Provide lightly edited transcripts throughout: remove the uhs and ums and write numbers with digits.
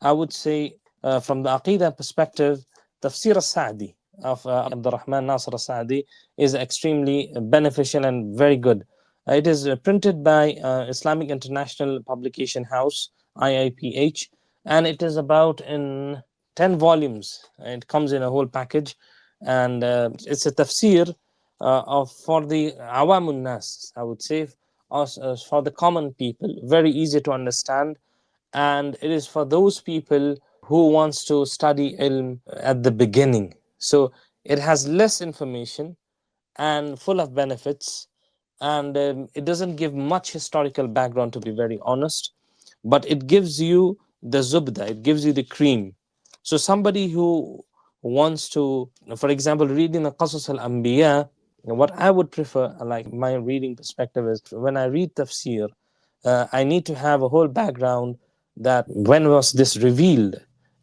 I would say from the Aqidah perspective, Tafsir al-Sa'di of Abdurrahman Nasir al-Sa'di is extremely beneficial and very good. It is printed by Islamic International Publication House, IIPH, and it is about in 10 volumes. It comes in a whole package, and it's a tafsir for the awamun nas, I would say, for the common people, very easy to understand, and it is for those people who wants to study ilm at the beginning. So it has less information and full of benefits, and it doesn't give much historical background, to be very honest, but it gives you the zubda, it gives you the cream. So somebody who wants to, for example, reading the Qasas al-Anbiya, what I would prefer, like my reading perspective is, when I read tafsir, I need to have a whole background, that when was this revealed,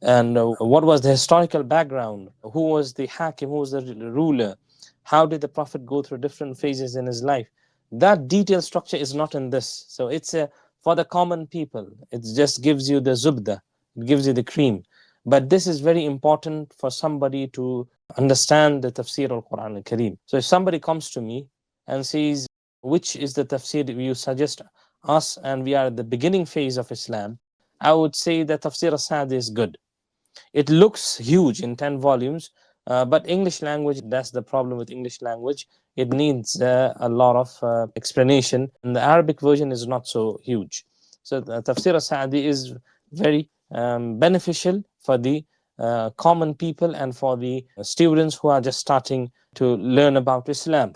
and what was the historical background, who was the hakim, who was the ruler, how did the prophet go through different phases in his life. That detailed structure is not in this. So it's for the common people. It just gives you the zubda, it gives you the cream. But this is very important for somebody to understand the tafsir al-Quran al-Kareem. So if somebody comes to me and says, which is the tafsir you suggest us, and we are at the beginning phase of Islam, I would say that Tafsir al-Sa'di is good. It looks huge in 10 volumes, but English language, that's the problem with English language. It needs a lot of explanation, and the Arabic version is not so huge. So the Tafsir al-Sa'di is very beneficial for the common people and for the students who are just starting to learn about Islam.